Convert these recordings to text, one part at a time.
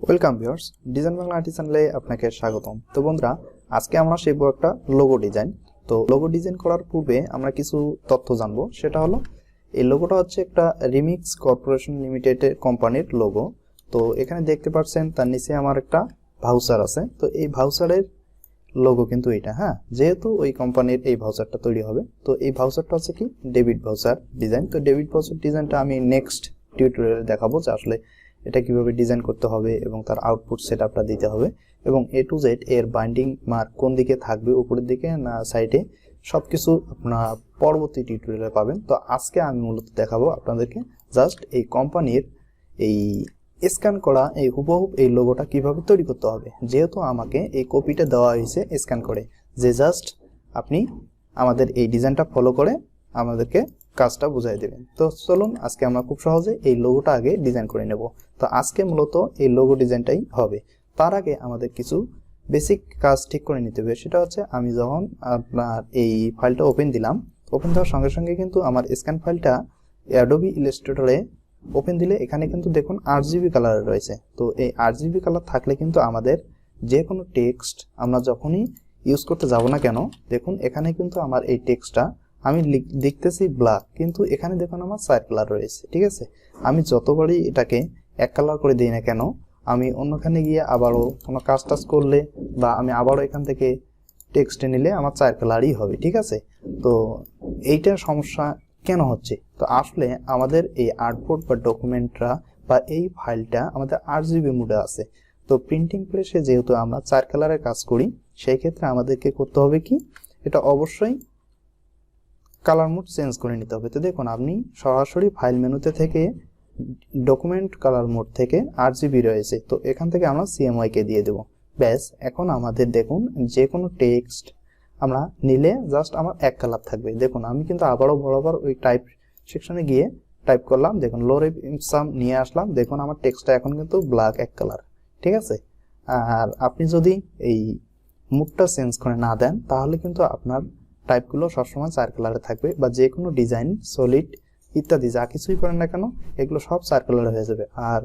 Welcome viewers, design Bangla RT চ্যানেলে আপনাকে স্বাগতম। তো বন্ধুরা, আজকে আমরা শিখব একটা লোগো ডিজাইন। তো লোগো ডিজাইন করার পূর্বে আমরা কিছু তথ্য জানবো। সেটা হলো, এই লোগোটা হচ্ছে একটা রিমিক্স কর্পোরেশন লিমিটেডের কোম্পানির লোগো। তো এখানে দেখতে পাচ্ছেন তার নিচে আমার একটা ভাউচার আছে। তো এই ভাউচারের লোগো কিন্তু এটা, হ্যাঁ, যেহেতু ওই কোম্পানির এই ভাউচারটা তৈরি হবে। তো এই ভাউচারটা হচ্ছে কি ডেবিট ভাউচার ডিজাইন। তো ডেবিট ভাউচার ডিজাইনটা আমি নেক্সট টিউটোরিয়ালে দেখাবো যে আসলে এটা কিভাবে ডিজাইন করতে হবে এবং তার আউটপুট সেটআপটা দিতে হবে, এবং এ টু জেড এর বাইন্ডিং মার্ক কোন দিকে থাকবে, উপরের দিকে না সাইডে, সবকিছু আপনারা পরবর্তী টিউটোরিয়ালে পাবেন। তো আজকে আমি মূলত দেখাবো আপনাদেরকে জাস্ট এই কোম্পানির এই স্ক্যান করা এই হুবহু এই লোগোটা কিভাবে তৈরি করতে হবে। যেহেতু আমাকে এই কপিটা দেওয়া হয়েছে স্ক্যান করে, যে জাস্ট আপনি আমাদের এই ডিজাইনটা ফলো করে আমাদেরকে কাজটা বুঝাই দেবেন। তো চলুন আজকে আমরা খুব সহজে এই লোগোটা আগে ডিজাইন করে নেব। তো আজকে মূলত এই লোগো ডিজাইনটাই হবে। তার আগে আমাদের কিছু বেসিক কাজ ঠিক করে নিতে হবে। সেটা হচ্ছে, আমি যখন আপনার এই ফাইলটা ওপেন দিলাম, ওপেন দেওয়ার সঙ্গে সঙ্গে কিন্তু আমার স্ক্যান ফাইলটা অ্যাডোবি ইলাস্ট্রেটরে ওপেন দিলে এখানে কিন্তু দেখুন RGB কালার রয়েছে। তো এই RGB কালার থাকলে কিন্তু আমাদের যে কোনো টেক্সট আমরা যখনই ইউজ করতে যাব না কেন, দেখুন এখানে কিন্তু আমার এই টেক্সটটা আমি লিখতেছি ব্ল্যাক, কিন্তু এখানে দেখুন আমার 4 কালার রয়েছে। ঠিক আছে, আমি যতবারই এটাকে এক কালার করে দিই না কেন, আমি অন্যখানে গিয়ে আবারও কোনো কাজ টাজ করলে বা আমি আবারও এখান থেকে টেক্সটে নিলে আমার 4 কালারই হবে। ঠিক আছে, তো এইটা সমস্যা কেন হচ্ছে? তো আসলে আমাদের এই আর্টবোর্ড বা ডকুমেন্টটা বা এই ফাইলটা আমাদের RGB মোডে আছে। তো প্রিন্টিং প্রেসে যেহেতু আমরা 4 কালারের কাজ করি, সেই ক্ষেত্রে আমাদেরকে করতে হবে কি, এটা অবশ্যই কালার মোড চেঞ্জ করে নিতে হবে। তো দেখুন, আপনি সরাসরি ফাইল মেনুতে থেকে ডকুমেন্ট কালার মোড থেকে RGB রয়েছে, তো এখান থেকে আমরা CMYK কে দিয়ে দেব। ব্যাস, এখন আমাদের দেখুন যে কোনো টেক্সট আমরা নিলে জাস্ট আমার এক কালার থাকবে। দেখুন আমি কিন্তু আবারও বরাবর ওই টাইপ সেকশনে গিয়ে টাইপ করলাম, দেখুন লোরেপ ইমসাম নিয়ে আসলাম, দেখুন আমার টেক্সটটা এখন কিন্তু ব্ল্যাক এক কালার। ঠিক আছে, আর আপনি যদি এই মুডটা চেঞ্জ করে না দেন, তাহলে কিন্তু আপনার টাইপগুলো সবসময় 4 কালারে থাকবে, বা যে কোনো ডিজাইন সলিড ইত্যাদি যা কিছুই করেন না কেন, এগুলো সব 4 কালারে হয়ে যাবে। আর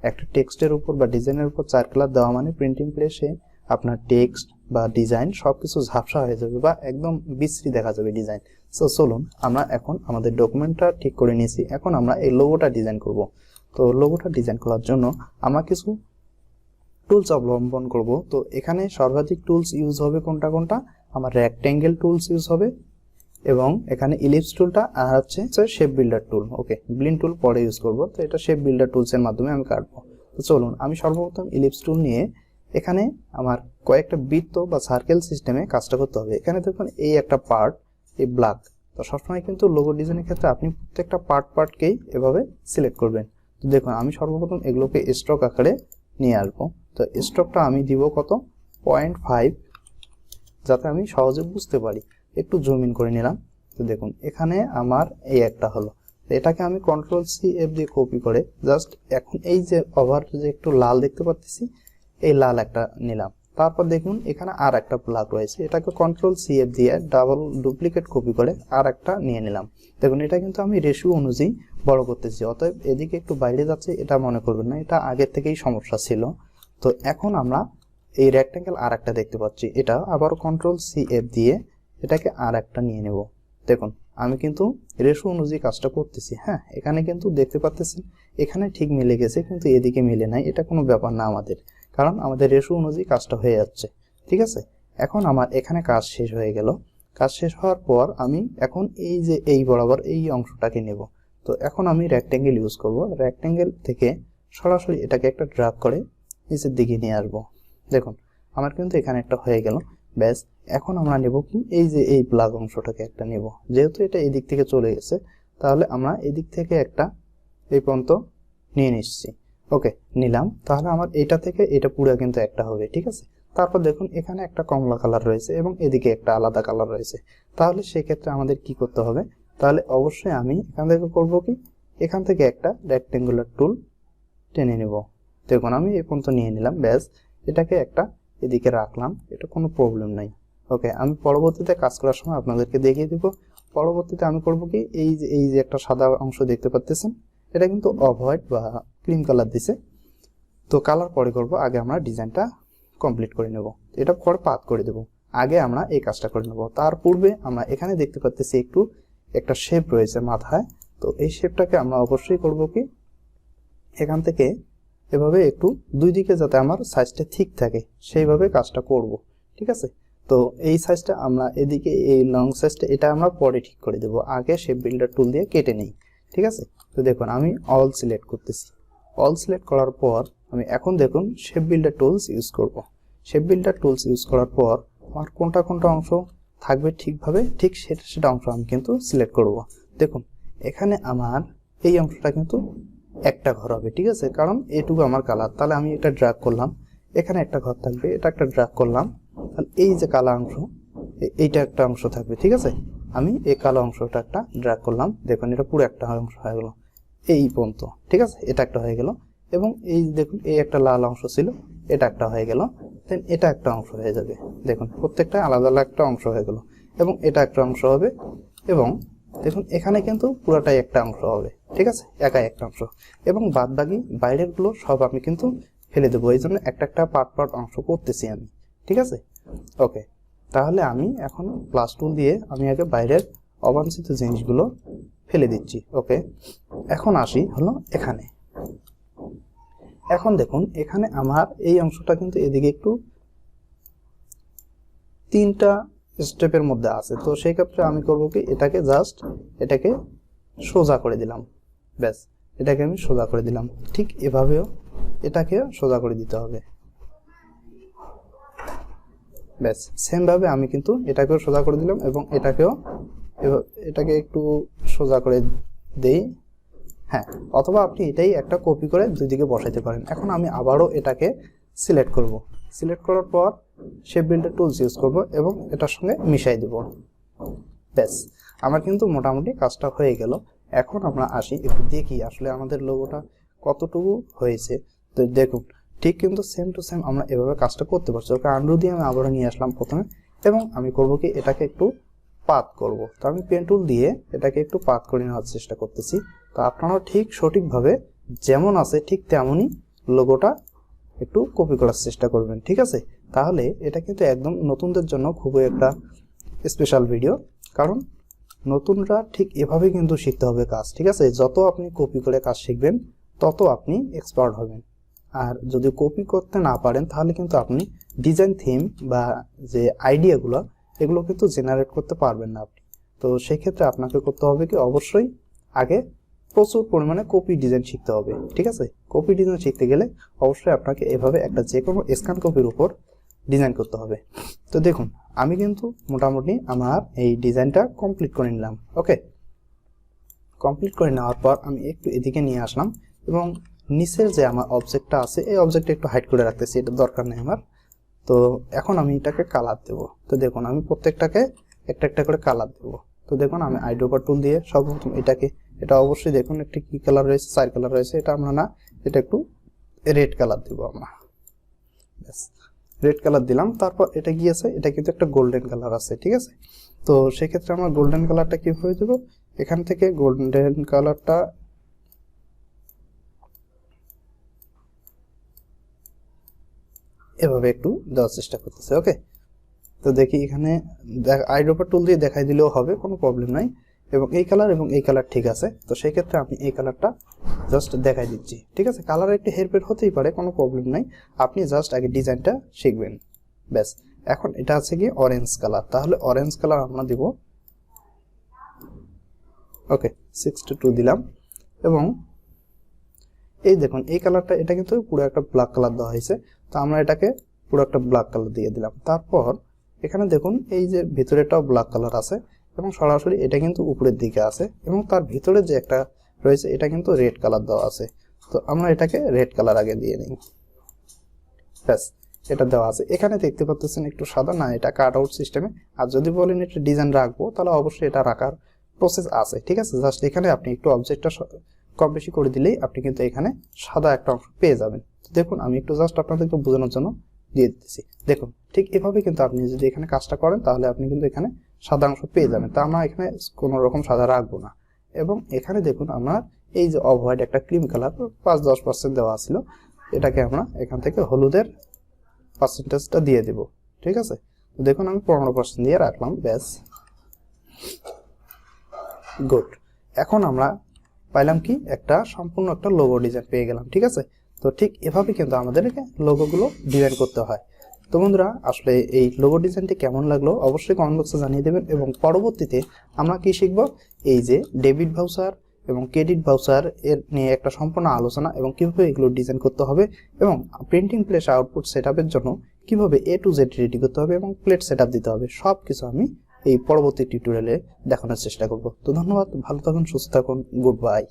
একটা টেক্সটের উপর বা ডিজাইনের উপর 4 কালার দেওয়া মানে প্রিন্টিং প্রেসে আপনার টেক্সট বা ডিজাইন সবকিছু ঝাপসা হয়ে যাবে বা একদম বিশ্রী দেখা যাবে ডিজাইন। সো চলুন, আমরা এখন আমাদের ডকুমেন্টটা ঠিক করে নিয়েছি, এখন আমরা এই লোগোটা ডিজাইন করব। তো লোগোটা ডিজাইন করার জন্য আমরা কিছু টুলস অবলম্বন করব। তো এখানে সর্বাধিক টুলস ইউজ হবে কোনটা, আমার রেক্ট্যাঙ্গেল টুলস ইউজ হবে, এবং এখানে ইলিপস টুলটা, আর হচ্ছে শেপ বিল্ডার টুল। ওকে, ব্লিন টুল পরে ইউজ করব। তো এটা শেপ বিল্ডার টুলসের মাধ্যমে আমি কাটবো। তো চলুন, আমি সর্বপ্রথম ইলিপস টুল নিয়ে এখানে আমার কয়েকটা বৃত্ত বা সার্কেল সিস্টেমে কাজটা করতে হবে। এখানে দেখুন এই একটা পার্ট এই ব্ল্যাক। তো সবসময় কিন্তু লোগো ডিজাইনের ক্ষেত্রে আপনি প্রত্যেকটা পার্টকেই এভাবে সিলেক্ট করবেন। তো দেখুন আমি সর্বপ্রথম এগুলোকে স্ট্রোক আকারে নিয়ে আসবো। তো স্ট্রোকটা আমি দিব কত, 0.5, যাতে আমি সহজে বুঝতে পারি। একটু জুম ইন করে নিলাম। তো দেখুন এখানে আমার এই একটা হলো, এটাকে আমি Ctrl+C+F দিয়ে কপি করে জাস্ট এখন এই যে ওভার যে একটু লাল দেখতে পাচ্ছি, এই লাল একটা নিলাম। তারপর দেখুন এখানে আর একটা ব্ল্যাক রয়েছে, এটাকে Ctrl+C+F দিয়ে ডাবল ডুপ্লিকেট কপি করে আর একটা নিয়ে নিলাম। দেখুন এটা কিন্তু আমি রেশিও অনুযায়ী বড় করতেছি, অতএব এদিকে একটু বাইরে যাচ্ছে এটা মনে করবেন না, এটা আগের থেকেই সমস্যা ছিল। তো এখন আমরা এই রেক্ট্যাঙ্গেল আর একটা দেখতে পাচ্ছি, এটা আবার Ctrl+C+F দিয়ে এটাকে আর একটা নিয়ে নেব। দেখুন আমি কিন্তু রেশিও অনুযায়ী কাজটা করতেছি। হ্যাঁ, এখানে কিন্তু দেখতে পাচ্ছেন এখানে ঠিক মিলে গেছে, কিন্তু এদিকে মিলে নাই। এটা কোনো ব্যাপার না আমাদের, কারণ আমাদের রেশিও অনুযায়ী কাজটা হয়ে যাচ্ছে। ঠিক আছে, এখন আমার এখানে কাজ শেষ হয়ে গেল। কাজ শেষ হওয়ার পর আমি এখন এই যে এই বরাবর এই অংশটাকে নেব। তো এখন আমি রেক্ট্যাঙ্গেল ইউজ করব। রেক্ট্যাঙ্গেল থেকে সরাসরি এটাকে একটা ড্র্যাগ করে নিচের দিকে নিয়ে আসবো। দেখুন আমার কিন্তু এখানে একটা হয়ে গেল। ব্যাস, এখন আমরা নেব কি, এই যে এই ব্ল্যাক অংশটাকে একটা নেব। যেহেতু এটা এই দিক থেকে চলে গেছে, তাহলে আমরা এদিক থেকে একটা এই পর্যন্ত নিয়ে নিচ্ছি। ওকে, নিলাম। তাহলে আমার এটা থেকে এটা পুরো কিন্তু একটা হবে। ঠিক আছে, তারপর দেখুন এখানে একটা কমলা কালার রয়েছে এবং এদিকে একটা আলাদা কালার রয়েছে। তাহলে সেক্ষেত্রে আমাদের কি করতে হবে, তাহলে অবশ্যই আমি এখান থেকে করব কি, এখান থেকে একটা রেক্ট্যাঙ্গুলার টুল টেনে নেব। দেখুন আমি এই পর্যন্ত নিয়ে নিলাম। ব্যাস, এটাকে একটা এদিকে রাখলাম, এটা কোনো প্রবলেম নাই। ওকে, আমি পরবর্তীতে কাজ করার সময় আপনাদেরকে দেখিয়ে দিব পরবর্তীতে আমি করব কি এই যে একটা সাদা অংশ দেখতে পাচ্ছেন, এটা কিন্তু অফ হোয়াইট বা ক্রিম কালার দিছে। তো কালার পরে করব, আগে আমরা ডিজাইনটা কমপ্লিট করে নেব, এটা পরে পাত করে দেব। আগে আমরা এই কাজটা করে নেব। তার পূর্বে আমরা এখানে দেখতে পাচ্ছি একটা শেপ রয়েছে মাথায়। তো এই শেপটাকে আমরা অবশ্যই করব কি এখান থেকে এভাবে একটু দুই দিকে যাতে আমার সাইজটা ঠিক থাকে সেইভাবে কাজটা করব, ঠিক আছে। তো এই সাইজটা আমরা এদিকে এই লং সাইজটা এটা আমরা পরে ঠিক করে দেব, আগে শেপ বিল্ডার টুল দিয়ে কেটে নেই, ঠিক আছে। তো দেখুন আমি অল সিলেক্ট করতেছি। অল সিলেক্ট করার পর আমি এখন দেখুন শেপ বিল্ডার টুলস ইউজ করব। শেপ বিল্ডার টুলস ইউজ করার পর আমার কোনটা অংশ থাকবে ঠিকভাবে, ঠিক সেটা অংশ আমি কিন্তু সিলেক্ট করব। দেখুন এখানে আমার এই অংশটা কিন্তু একটা ঘর হবে, ঠিক আছে, কারণ এটুকু আমার কালার। তাহলে আমি এটা ড্র্যাগ করলাম, এখানে একটা ঘর থাকবে, এটা একটা ড্র্যাগ করলাম, তাহলে এই যে কালো অংশ এইটা একটা অংশ থাকবে, ঠিক আছে। আমি এই কালো অংশটা একটা ড্র্যাগ করলাম, দেখুন এটা পুরো একটা অংশ হয়ে গেল এই পর্যন্ত, ঠিক আছে, এটা একটা হয়ে গেল। এবং এই দেখুন এই একটা লাল অংশ ছিল, এটা একটা হয়ে গেল, দেন এটা একটা অংশ হয়ে যাবে। দেখুন প্রত্যেকটা আলাদা আলাদা একটা অংশ হয়ে গেল, এবং এটা একটা অংশ হবে, এবং দেখুন এখানে কিন্তু পুরোটাই একটা অংশ হবে, ঠিক আছে, একাই একটা অংশ। এবং বাদ বাকি বাইরের গুলো সব আমি কিন্তু ফেলে দেবো, এই জন্য একটা পার্ট অংশ করতেছি আমি, ঠিক আছে। ওকে, তাহলে আমি এখন প্লাস টুল দিয়ে আমি আগে বাইরের অবাঞ্ছিত জিনিসগুলো ফেলে দিচ্ছি। ওকে, এখন আসি হলো এখানে। এখন দেখুন এখানে আমার এই অংশটা কিন্তু এদিকে একটু তিনটা স্টেপের মধ্যে আছে। তো সেই ক্ষেত্রে আমি করব কি এটাকে সোজা করে দিলাম, ব্যাস এটাকে আমি সোজা করে দিলাম। ঠিক এভাবেও এটাকে সোজা করে দিতে হবে, ব্যাস সেম ভাবে আমি কিন্তু এটাকেও সোজা করে দিলাম, এবং এটাকে একটু সোজা করে দেই। হ্যাঁ, অথবা আপনি এটাই একটা কপি করে দুই দিকে বসাইতে পারেন। এখন আমি আবারও এটাকে সিলেক্ট করব। সিলেক্ট করার পর শেপ বিল্ডার টুলস ইউজ করব এবং এটার সঙ্গে মিশাই দেব, ব্যাস আমার কিন্তু মোটামুটি কাজটা হয়ে গেল। এখন আমরা আসি একটু দেখি আসলে আমাদের লোগোটা কতটুকু হয়েছে। তো দেখুন ঠিক কিন্তু সেম টু সেম আমরা এভাবে কাজটা করতে পারছি। ওকে, আন্ডু দিয়ে আমি আবারও নিয়ে আসলাম প্রথমে, এবং আমি করব কি এটাকে একটু পাত করব। তো আমি পেন টুল দিয়ে এটাকে একটু পাত করে নেওয়ার চেষ্টা করতেছি। তো আপনারা ঠিক সঠিকভাবে যেমন আছে ঠিক তেমনই লোগোটা একটু কপি করার চেষ্টা করবেন, ঠিক আছে। তাহলে এটা কিন্তু একদম নতুনদের জন্য খুবই একটা স্পেশাল ভিডিও, কারণ নতুনরা ঠিক এভাবে কিন্তু শিখতে হবে কাজ, ঠিক আছে। যত আপনি কপি করে কাজ শিখবেন তত আপনি এক্সপার্ট হবেন। আর যদি কপি করতে না পারেন তাহলে কিন্তু আপনি ডিজাইন থিম বা যে আইডিয়াগুলো এগুলো কিন্তু জেনারেট করতে পারবেন না আপনি। তো সেক্ষেত্রে আপনাকে করতে হবে কি অবশ্যই আগে প্রচুর পরিমাণে কপি ডিজাইন শিখতে হবে, ঠিক আছে। কপি ডিজাইন শিখতে গেলে অবশ্যই আপনাকে এভাবে একটা যে কোনো স্ক্যান কপির উপর ডিজাইন করতে হবে। তো দেখুন আমি কিন্তু মোটামুটি আমার এই ডিজাইনটা কমপ্লিট করে নিলাম। ওকে, কমপ্লিট করে নেওয়ার পর আমি একটু এদিকে নিয়ে আসলাম, এবং নিচের যে আমার অবজেক্টটা আছে এই অবজেক্টটা একটু হাইড করে রাখতেছি, এটা দরকার নেই আমার। তো এখন আমি এটাকে কালার দেব। তো দেখুন আমি প্রত্যেকটাকে একটা করে কালার দেব। তো দেখুন আমি আইড্রপার টুল দিয়ে সর্বপ্রথম এটা অবশ্যই দেখুন একটি কি কালার রয়েছে, 4 কালার রয়েছে, এটা আমরা না, এটা একটু রেড কালার দেব আমরা, ব্যাস রেড কালার দিলাম। তারপর এটা গিয়েছে, এটা কিন্তু একটা গোল্ডেন কালার আছে, ঠিক আছে। তো সেক্ষেত্রে আমরা গোল্ডেন কালারটা কিভাবে দেব, এখান থেকে গোল্ডেন কালারটা এভাবে একটু দেওয়ার চেষ্টা করতেছে। ওকে, তো দেখি এখানে আইড্রপার টুল দিয়ে দেখাই দিলেও হবে, কোনো প্রবলেম নাই। এবং এই কালার ঠিক আছে। তো সেই ক্ষেত্রে আমি এই কালারটা জাস্ট দেখাই দিচ্ছি, ঠিক আছে। কালার একটু হেরফের হতেই পারে, কোনো প্রবলেম নাই, আপনি জাস্ট আগে ডিজাইনটা শিখবেন, ব্যাস। এখন এটা আছে কি অরেঞ্জ কালার, তাহলে অরেঞ্জ কালার আমরা দিব। ওকে, 62 দিলাম, এবং এই দেখুন এই কালারটা এটা কিন্তু পুরো একটা ব্ল্যাক কালার দেওয়া হয়েছে। তো আমরা এটাকে পুরো একটা ব্ল্যাক কালার দিয়ে দিলাম। তারপর এখানে দেখুন এই যে ভিতরেটাও ব্ল্যাক কালার আছে, এবং সরাসরি এটা কিন্তু উপরের দিকে আছে, এবং তার ভিতরে যে একটা রয়েছে এটা কিন্তু রেড কালার দেওয়া আছে। তো আমরা এটাকে রেড কালার আগে দিয়ে নিই, ব্যাস এটা দেওয়া আছে। এখানে দেখতে পাচ্ছেন একটু সাদা, না এটা কাট আউট সিস্টেমে। আর যদি বলেন এটা ডিজাইন রাখবো তাহলে অবশ্যই এটা রাখার প্রসেস আছে, ঠিক আছে। জাস্ট এখানে আপনি একটু অবজেক্টটা কম বেশি করে দিলেই আপনি কিন্তু এখানে সাদা একটা অংশ পেয়ে যাবেন। দেখুন আমি একটু জাস্ট আপনাদেরকে বোঝানোর জন্য দিয়ে দিতেছি। দেখুন ঠিক এভাবে কিন্তু আপনি যদি এখানে কাজটা করেন তাহলে আপনি কিন্তু এখানে সাদা অংশ পেয়ে যাবেন। তা আমরা এখানে কোনো রকম সাদা রাখবো না। এবং এখানে দেখুন আমার এই যে অফ হোয়াইট একটা ক্রিম কালার 5-10% দেওয়া ছিল, এটাকে আমরা এখান থেকে হলুদের পার্সেন্টেজটা দিয়ে দেব। ঠিক আছে, দেখুন আমি 15% দিয়ে রাখলাম, ব্যাস, গুড। এখন আমরা পাইলাম কি একটা সম্পূর্ণ একটা লোগো ডিজাইন পেয়ে গেলাম। ঠিক আছে, তো ঠিক এভাবে কিন্তু আমাদেরকে লোগোগুলো ডিজাইন করতে হয়। তো বন্ধুরা আসলে এই লোগো ডিজাইনটি কেমন লাগলো অবশ্যই কমেন্ট বক্সে জানিয়ে দেবেন। এবং পরবর্তীতে আমরা কি শিখব, এই যে ডেবিট ভাউচার এবং ক্রেডিট ভাউচার এর নিয়ে একটা সম্পূর্ণ আলোচনা, এবং কিভাবে এগুলো ডিজাইন করতে হবে, এবং প্রিন্টিং প্লেস আউটপুট সেটআপের জন্য কিভাবে A to Z রেডি করতে হবে এবং প্লেট সেটআপ দিতে হবে, সব কিছু আমি এই পরবর্তী টিউটোরিয়ালে দেখানোর চেষ্টা করব। তো ধন্যবাদ, ভালো থাকুন, সুস্থ থাকুন, গুড বাই।